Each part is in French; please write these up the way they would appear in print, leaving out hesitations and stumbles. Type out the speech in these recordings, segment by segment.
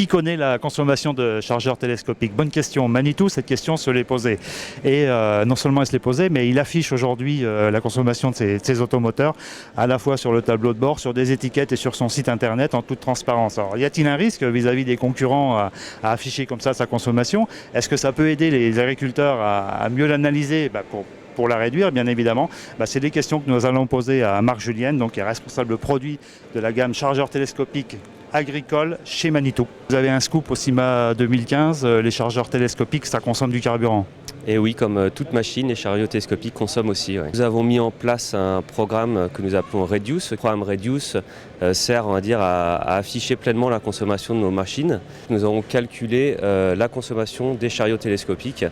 Qui connaît la consommation de chargeurs télescopiques? Bonne question. Manitou, cette question se l'est posée. Et non seulement elle se l'est posée, mais il affiche aujourd'hui la consommation de ses automoteurs, à la fois sur le tableau de bord, sur des étiquettes et sur son site internet en toute transparence. Alors, y a-t-il un risque vis-à-vis des concurrents à afficher comme ça sa consommation? Est-ce que ça peut aider les agriculteurs à mieux l'analyser pour la réduire, bien évidemment? C'est des questions que nous allons poser à Marc Julienne, donc, qui est responsable produit de la gamme chargeurs télescopiques agricole chez Manitou. Vous avez un scoop au CIMA 2015, les chargeurs télescopiques, ça consomme du carburant. Et oui, comme toute machine, les chariots télescopiques consomment aussi. Ouais. Nous avons mis en place un programme que nous appelons Reduce. Le programme Reduce sert, on va dire, à afficher pleinement la consommation de nos machines. Nous avons calculé la consommation des chariots télescopiques.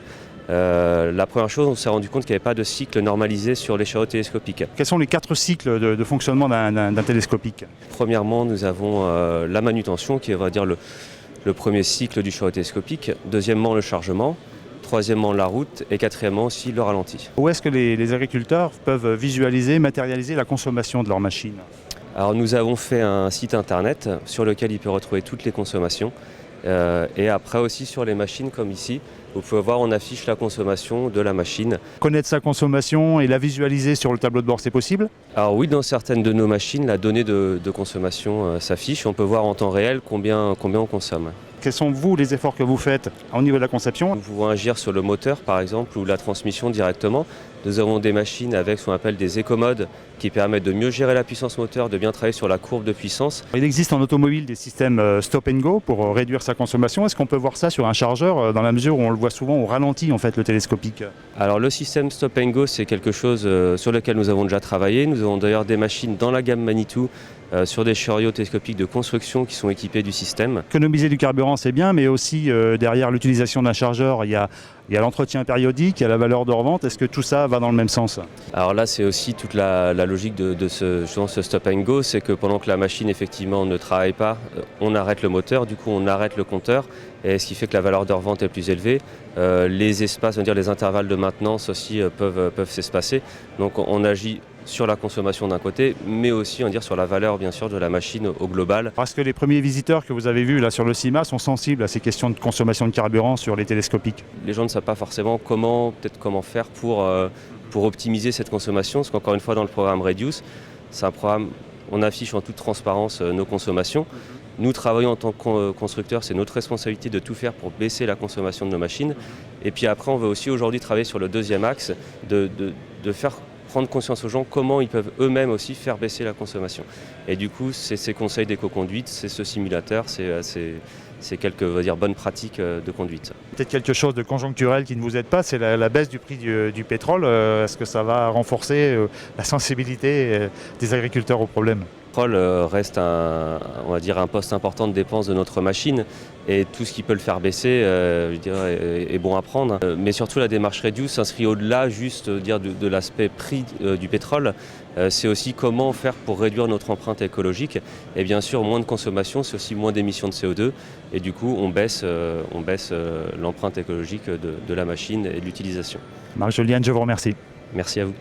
La première chose, on s'est rendu compte qu'il n'y avait pas de cycle normalisé sur les chariots télescopiques. Quels sont les 4 cycles de fonctionnement d'un télescopique? Premièrement, nous avons la manutention, qui est, on va dire, le premier cycle du chariot télescopique. Deuxièmement, le chargement. Troisièmement, la route. Et quatrièmement, aussi le ralenti. Où est-ce que les agriculteurs peuvent visualiser, matérialiser la consommation de leurs machines? Alors, nous avons fait un site internet sur lequel ils peuvent retrouver toutes les consommations. Et après aussi sur les machines comme ici, vous pouvez voir, on affiche la consommation de la machine. Connaître sa consommation et la visualiser sur le tableau de bord, c'est possible? Alors oui, dans certaines de nos machines, la donnée de consommation s'affiche. On peut voir en temps réel combien on consomme. Quels sont, vous, les efforts que vous faites au niveau de la conception? Nous pouvons agir sur le moteur, par exemple, ou la transmission directement. Nous avons des machines avec ce qu'on appelle des écomodes qui permettent de mieux gérer la puissance moteur, de bien travailler sur la courbe de puissance. Il existe en automobile des systèmes stop and go pour réduire sa consommation. Est-ce qu'on peut voir ça sur un chargeur dans la mesure où on le voit souvent au ralenti, en fait, le télescopique? Alors le système stop and go, c'est quelque chose sur lequel nous avons déjà travaillé. Nous avons d'ailleurs des machines dans la gamme Manitou sur des chariots télescopiques de construction qui sont équipés du système. Économiser du carburant, c'est bien, mais aussi derrière l'utilisation d'un chargeur, il y a l'entretien périodique, il y a la valeur de revente. Est-ce que tout ça va dans le même sens? Alors là, c'est aussi toute la logique de ce stop and go, c'est que pendant que la machine effectivement ne travaille pas, on arrête le moteur, du coup on arrête le compteur, et ce qui fait que la valeur de revente est plus élevée. Les espaces, on va dire les intervalles de maintenance aussi peuvent s'espacer. Donc on agit sur la consommation d'un côté, mais aussi on va dire sur la valeur bien sûr de la machine au global. Parce que les premiers visiteurs que vous avez vus là sur le CIMA sont sensibles à ces questions de consommation de carburant sur les télescopiques. Les gens ne savent pas forcément comment faire pour optimiser cette consommation, parce qu'encore une fois dans le programme Reduce, c'est un programme, on affiche en toute transparence nos consommations. Nous travaillons en tant que constructeurs, c'est notre responsabilité de tout faire pour baisser la consommation de nos machines. Et puis après, on veut aussi aujourd'hui travailler sur le deuxième axe, de faire prendre conscience aux gens comment ils peuvent eux-mêmes aussi faire baisser la consommation. Et du coup, c'est ces conseils d'éco-conduite, c'est ce simulateur, c'est quelques bonnes pratiques de conduite. Peut-être quelque chose de conjoncturel qui ne vous aide pas, c'est la baisse du prix du pétrole. Est-ce que ça va renforcer la sensibilité des agriculteurs au problème? Le pétrole reste un poste important de dépense de notre machine, et tout ce qui peut le faire baisser est bon à prendre. Mais surtout la démarche Reduce s'inscrit au-delà juste de l'aspect prix du pétrole. C'est aussi comment faire pour réduire notre empreinte écologique. Et bien sûr, moins de consommation, c'est aussi moins d'émissions de CO2. Et du coup, on baisse l'empreinte écologique de la machine et de l'utilisation. Marc Julienne, je vous remercie. Merci à vous.